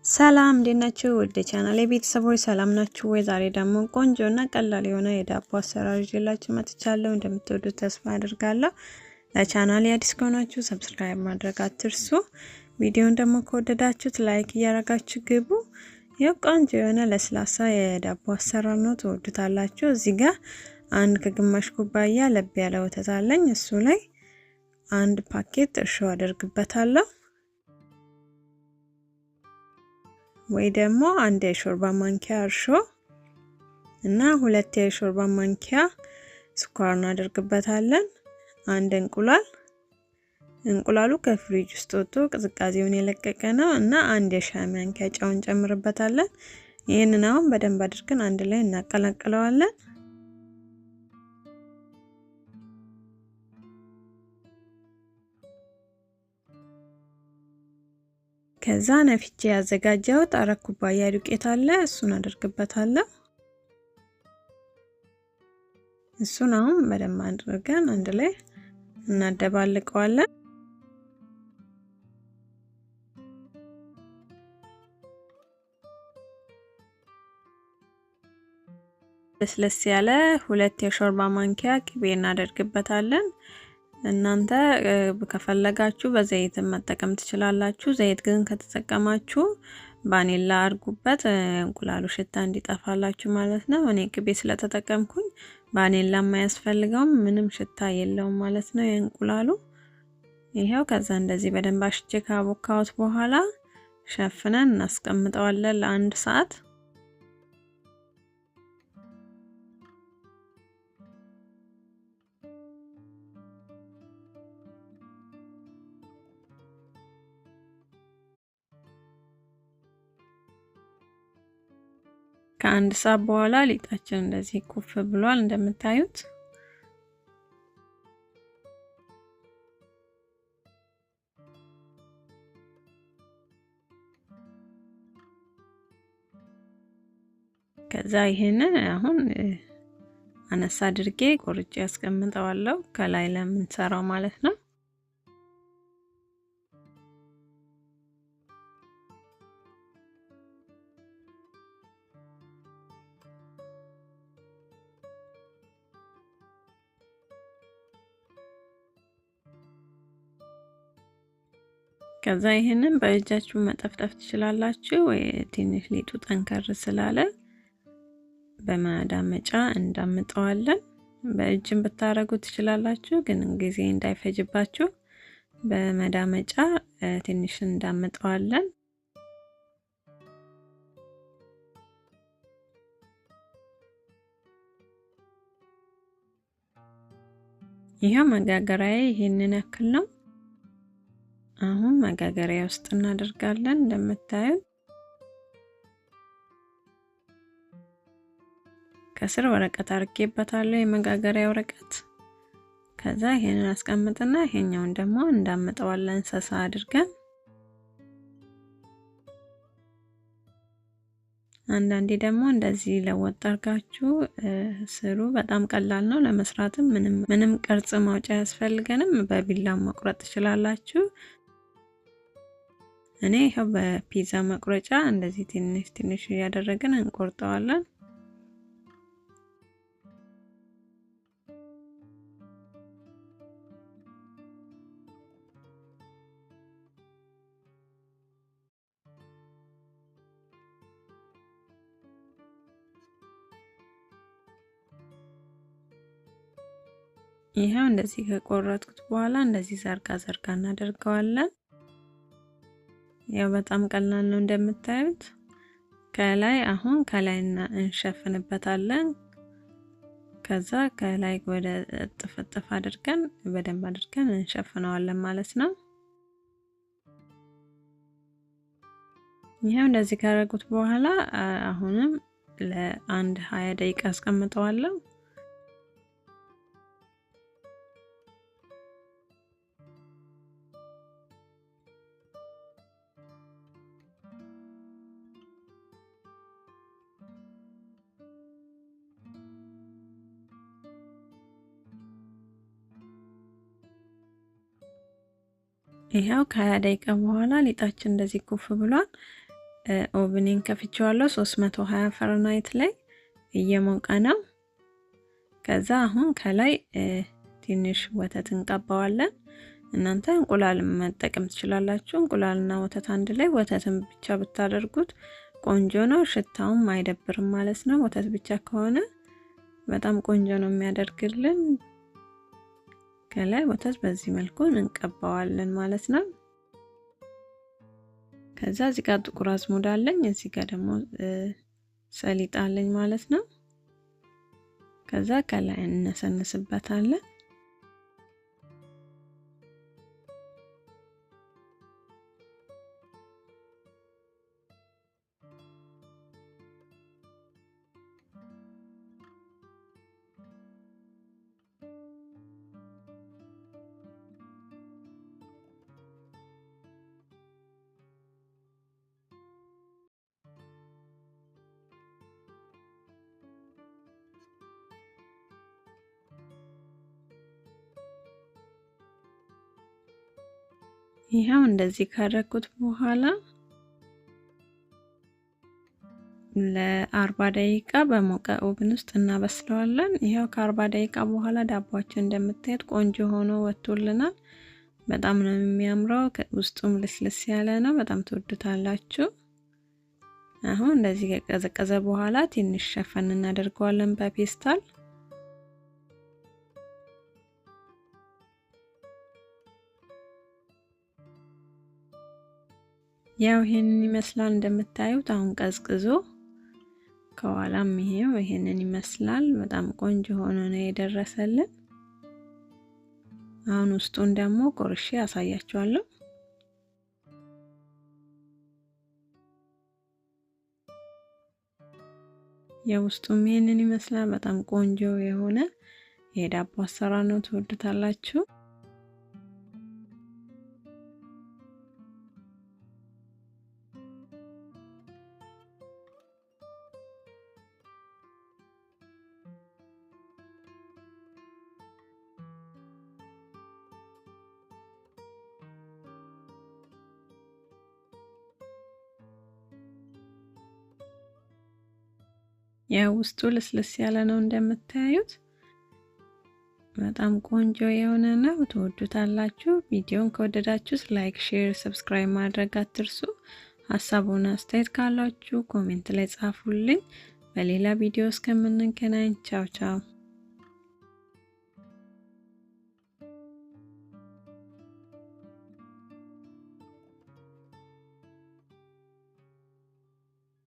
ሰላም እንዴት ናችሁ? ወደ ቻናሌ ቤተሰቦች ሰላም ናችሁ ወይ? ዛሬ ደግሞ ቆንጆና ቀላል የሆነ የዳቦ አሰራር ይዤላችሁ መጥቻለሁ። እንደምትወዱት ተስፋ አድርጋለሁ። ለቻናሌ አዲስ ከሆናችሁ ሰብስክራይብ ማድረግ አትርሱ። ቪዲዮውን ደግሞ ከወደዳችሁት ላይክ እያደረጋችሁ ግቡ። ይሄው ቆንጆ የሆነ ለስላሳ የዳቦ አሰራር ነው፣ ትወዱታላችሁ። እዚህ ጋር አንድ ከግማሽ ኩባያ ለብ ያለ ወተት አለኝ። እሱ ላይ አንድ ፓኬት እርሾ አደርግበታለሁ ወይ ደግሞ አንድ የሾርባ ማንኪያ እርሾ እና ሁለት የሾርባ ማንኪያ ስኳር እናደርግበታለን። አንድ እንቁላሉ ከፍሪጅ ውስጥ ወጥቶ ቅዝቃዜውን የለቀቀ ነው እና አንድ የሻይ ማንኪያ ጨው እንጨምርበታለን። ይሄንን አሁን በደንብ አድርገን አንድ ላይ እናቀላቅለዋለን። ከዛ ነፍቼ ያዘጋጀሁት 4 ኩባያ ዱቄት አለ፣ እሱን አደርግበታለሁ። እሱን አሁን በደንብ አድርገን አንድ ላይ እናደባልቀዋለን። ለስለስ ያለ 2 የሾርባ ማንኪያ ቅቤ እናደርግበታለን። እናንተ ከፈለጋችሁ በዘይት መጠቀም ትችላላችሁ። ዘይት ግን ከተጠቀማችሁ ቫኒላ አድርጉበት፣ እንቁላሉ ሽታ እንዲጠፋላችሁ ማለት ነው። እኔ ቅቤ ስለተጠቀምኩኝ ቫኒላ የማያስፈልገውም፣ ምንም ሽታ የለውም ማለት ነው የእንቁላሉ። ይሄው ከዛ እንደዚህ በደንብ አሽቼ ካቦካሁት በኋላ ሸፍነን እናስቀምጠዋለን ለአንድ ሰዓት። ከአንድ ሰዓት በኋላ ሊጣችን እንደዚህ ኩፍ ብሏል እንደምታዩት። ከዛ ይሄንን አሁን አነሳ አድርጌ ቆርጬ ያስቀምጠዋለሁ ከላይ ለምንሰራው ማለት ነው። ከዛ ይሄንን በእጃችሁ መጠፍጠፍ ትችላላችሁ ወይ ትንሽ ሊጡ ጠንከር ስላለ በማዳመጫ እንዳምጠዋለን። በእጅም ብታረጉ ትችላላችሁ፣ ግን ጊዜ እንዳይፈጅባችሁ በመዳመጫ ትንሽ እንዳምጠዋለን። ይሄው መጋገሪያዬ ይሄንን ያክል ነው። አሁን መጋገሪያ ውስጥ እናደርጋለን። እንደምታዩት ከስር ወረቀት አርጌበታለሁ፣ የመጋገሪያ ወረቀት። ከዛ ይሄንን አስቀምጥና ይሄኛውን ደግሞ እንዳመጣዋለን ሰሳ አድርገን። አንዳንዴ ደግሞ እንደዚህ ለወጥ አርጋችሁ ስሩ። በጣም ቀላል ነው ለመስራትም፣ ምንም ቅርጽ ማውጫ ያስፈልገንም። በቢላ መቁረጥ ትችላላችሁ። እኔ ይሄው በፒዛ መቁረጫ እንደዚህ ትንሽ ትንሽ እያደረግን እንቆርጠዋለን። ይሄው እንደዚህ ከቆረጥኩት በኋላ እንደዚህ ዘርጋ እናደርገዋለን። ያው በጣም ቀላል ነው እንደምታዩት። ከላይ አሁን ከላይ እንሸፍንበታለን። ከዛ ከላይ ወደ ጥፍጥፍ አድርገን በደንብ አድርገን እንሸፍነዋለን ማለት ነው። ይሄው እንደዚህ ካረጉት በኋላ አሁንም ለአንድ 20 ደቂቃ አስቀምጠዋለሁ። ይሄው ከ20 ደቂቃ በኋላ ሊጣችን እንደዚህ ኩፍ ብሏል። ኦቭኔን ከፍቼዋለሁ 320 ፈረንሃይት ላይ እየሞቀ ነው። ከዛ አሁን ከላይ ትንሽ ወተት እንቀባዋለን። እናንተ እንቁላል መጠቀም ትችላላችሁ። እንቁላልና ወተት አንድ ላይ ወተትን ብቻ ብታደርጉት ቆንጆ ነው፣ ሽታውም አይደብርም ማለት ነው። ወተት ብቻ ከሆነ በጣም ቆንጆ ነው የሚያደርግልን። ከላይ ወተት በዚህ መልኩ እንቀባዋለን ማለት ነው። ከዛ እዚህ ጋር ጥቁር አዝሙድ አለኝ፣ እዚህ ጋር ደግሞ ሰሊጥ አለኝ ማለት ነው። ከዛ ከላይ እንነሰንስበታለን። ይሄው እንደዚህ ካደረኩት በኋላ ለ40 ደቂቃ በሞቀ ኦቭን ውስጥ እናበስለዋለን። ይሄው ከ40 ደቂቃ በኋላ ዳቦአችን እንደምታዩት ቆንጆ ሆኖ ወጥቶልናል። በጣም ነው የሚያምረው። ውስጡም ልስልስ ያለ ነው። በጣም ትወዱታላችሁ። አሁን እንደዚህ ከቀዘቀዘ በኋላ ትንሽ ሸፈን እናደርገዋለን በፔስታል። ያው ይሄንን ይመስላል እንደምታዩት። አሁን ቀዝቅዞ ከኋላም ይሄንን ይመስላል። በጣም ቆንጆ ሆኖ ነው የደረሰልን። አሁን ውስጡን ደግሞ ቆርሼ ያሳያችኋለሁ። የውስጡም ይሄንን ይመስላል። በጣም ቆንጆ የሆነ የዳቦ አሰራር ነው። ትወዱታላችሁ። ያው ውስጡ ልስልስ ያለ ነው እንደምታዩት። በጣም ቆንጆ የሆነ ነው። ትወዱታላችሁ። ቪዲዮን ከወደዳችሁት ላይክ፣ ሼር፣ ሰብስክራይብ ማድረግ አትርሱ። ሀሳቡን አስተያየት ካላችሁ ኮሜንት ላይ ጻፉልኝ። በሌላ ቪዲዮ እስከምንገናኝ ቻው ቻው።